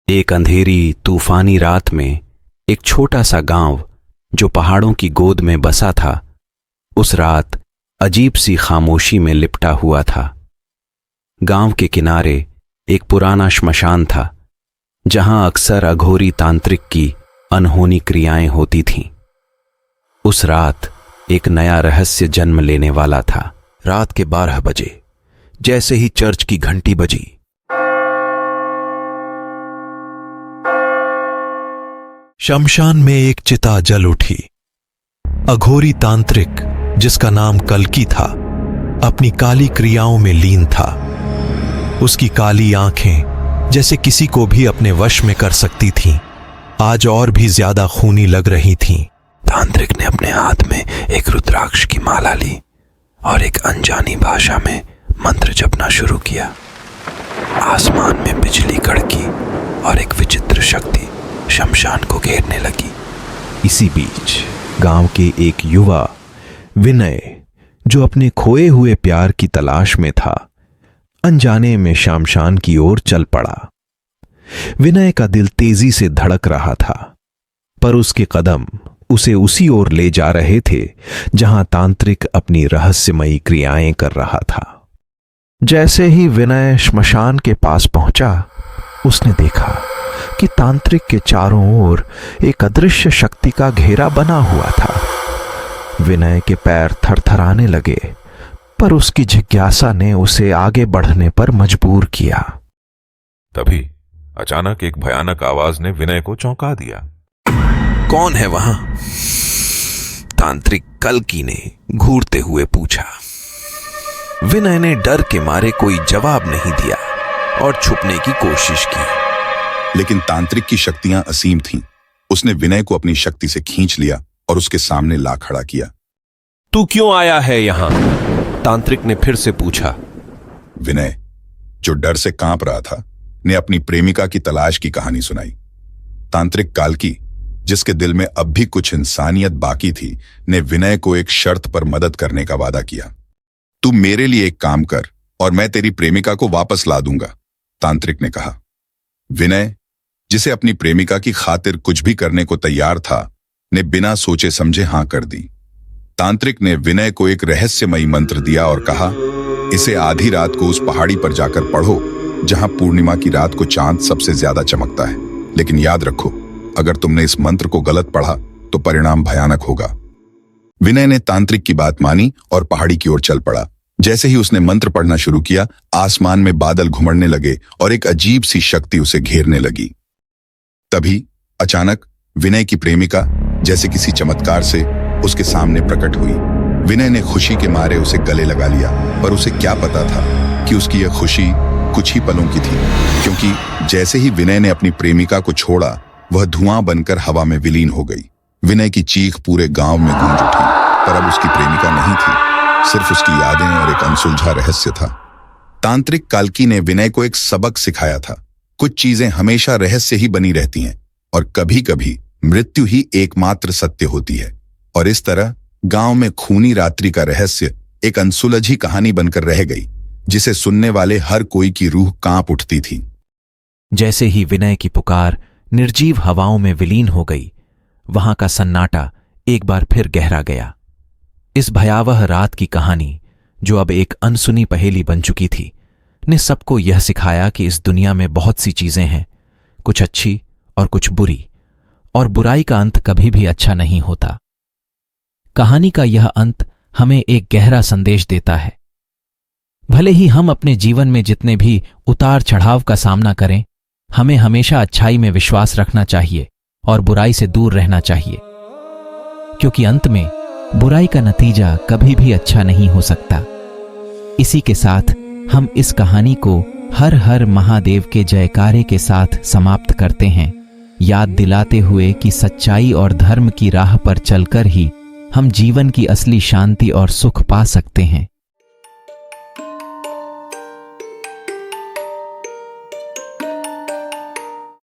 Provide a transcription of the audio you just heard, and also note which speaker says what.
Speaker 1: एक अंधेरी तूफानी रात में एक छोटा सा गांव जो पहाड़ों की गोद में बसा था, उस रात अजीब सी खामोशी में लिपटा हुआ था। गांव के किनारे एक पुराना श्मशान था, जहां अक्सर अघोरी तांत्रिक की अनहोनी क्रियाएं होती थीं। उस रात एक नया रहस्य जन्म लेने वाला था।
Speaker 2: रात के 12 बजे जैसे ही चर्च की घंटी बजी, शमशान में एक चिता जल उठी। अघोरी तांत्रिक, जिसका नाम कल्कि था, अपनी काली क्रियाओं में लीन था। उसकी काली आंखें जैसे किसी को भी अपने वश में कर सकती थीं, आज और भी ज्यादा खूनी लग रही थीं।
Speaker 1: तांत्रिक ने अपने हाथ में एक रुद्राक्ष की माला ली और एक अनजानी भाषा में मंत्र जपना शुरू किया। आसमान में बिजली कड़की और एक विचित्र शक्ति शमशान को घेरने लगी।
Speaker 2: इसी बीच गांव के एक युवा विनय, जो अपने खोए हुए प्यार की तलाश में था, अनजाने में शमशान की ओर चल पड़ा। विनय का दिल तेजी से धड़क रहा था, पर उसके कदम उसे उसी ओर ले जा रहे थे जहां तांत्रिक अपनी रहस्यमयी क्रियाएं कर रहा था। जैसे ही विनय श्मशान के पास पहुंचा, उसने देखा कि तांत्रिक के चारों ओर एक अदृश्य शक्ति का घेरा बना हुआ था। विनय के पैर थरथराने लगे, पर उसकी जिज्ञासा ने उसे आगे बढ़ने पर मजबूर किया।
Speaker 3: तभी अचानक एक भयानक आवाज ने विनय को चौंका दिया।
Speaker 2: कौन है वहां? तांत्रिक कल्कि ने घूरते हुए पूछा। विनय ने डर के मारे कोई जवाब नहीं दिया और छुपने की कोशिश की,
Speaker 4: लेकिन तांत्रिक की शक्तियां असीम थीं। उसने विनय को अपनी शक्ति से खींच लिया और उसके सामने ला खड़ा किया।
Speaker 2: तू क्यों आया है यहां? तांत्रिक ने फिर से पूछा।
Speaker 4: विनय, जो डर से कांप रहा था, ने अपनी प्रेमिका की तलाश की कहानी सुनाई। तांत्रिक कल्कि, जिसके दिल में अब भी कुछ इंसानियत बाकी थी, ने विनय को एक शर्त पर मदद करने का वादा किया। तू मेरे लिए एक काम कर और मैं तेरी प्रेमिका को वापस ला दूंगा, तांत्रिक ने कहा। विनय, जिसे अपनी प्रेमिका की खातिर कुछ भी करने को तैयार था, ने बिना सोचे समझे हां कर दी। तांत्रिक ने विनय को एक रहस्यमयी मंत्र दिया और कहा, इसे आधी रात को उस पहाड़ी पर जाकर पढ़ो जहां पूर्णिमा की रात को चांद सबसे ज्यादा चमकता है। लेकिन याद रखो, अगर तुमने इस मंत्र को गलत पढ़ा तो परिणाम भयानक होगा। विनय ने तांत्रिक की बात मानी और पहाड़ी की ओर चल पड़ा। जैसे ही उसने मंत्र पढ़ना शुरू किया, आसमान में बादल घुमड़ने लगे और एक अजीब सी शक्ति उसे घेरने लगी। तभी अचानक विनय की प्रेमिका जैसे किसी चमत्कार से उसके सामने प्रकट हुई। विनय ने खुशी के मारे उसे गले लगा लिया, पर उसे क्या पता था कि उसकी यह खुशी कुछ ही पलों की थी, क्योंकि जैसे ही विनय ने अपनी प्रेमिका को छोड़ा, वह धुआं बनकर हवा में विलीन हो गई। विनय की चीख पूरे गांव में गूंज उठी, पर अब उसकी प्रेमिका नहीं थी, सिर्फ उसकी यादें और एक अनसुलझा रहस्य था। तांत्रिक कल्कि ने विनय को एक सबक सिखाया था। कुछ चीजें हमेशा रहस्य ही बनी रहती हैं और कभी-कभी मृत्यु ही एकमात्र सत्य होती है। और इस तरह गांव में खूनी रात्रि का रहस्य एक अनसुलझी कहानी बनकर रह गई, जिसे सुनने वाले हर कोई की रूह कांप उठती थी।
Speaker 2: जैसे ही विनय की पुकार निर्जीव हवाओं में विलीन हो गई, वहां का सन्नाटा एक बार फिर गहरा गया। इस भयावह रात की कहानी, जो अब एक अनसुनी पहेली बन चुकी थी, ने सबको यह सिखाया कि इस दुनिया में बहुत सी चीजें हैं, कुछ अच्छी और कुछ बुरी, और बुराई का अंत कभी भी अच्छा नहीं होता। कहानी का यह अंत हमें एक गहरा संदेश देता है। भले ही हम अपने जीवन में जितने भी उतार चढ़ाव का सामना करें, हमें हमेशा अच्छाई में विश्वास रखना चाहिए और बुराई से दूर रहना चाहिए, क्योंकि अंत में बुराई का नतीजा कभी भी अच्छा नहीं हो सकता। इसी के साथ हम इस कहानी को हर हर महादेव के जयकारे के साथ समाप्त करते हैं, याद दिलाते हुए कि सच्चाई और धर्म की राह पर चलकर ही हम जीवन की असली शांति और सुख पा सकते हैं।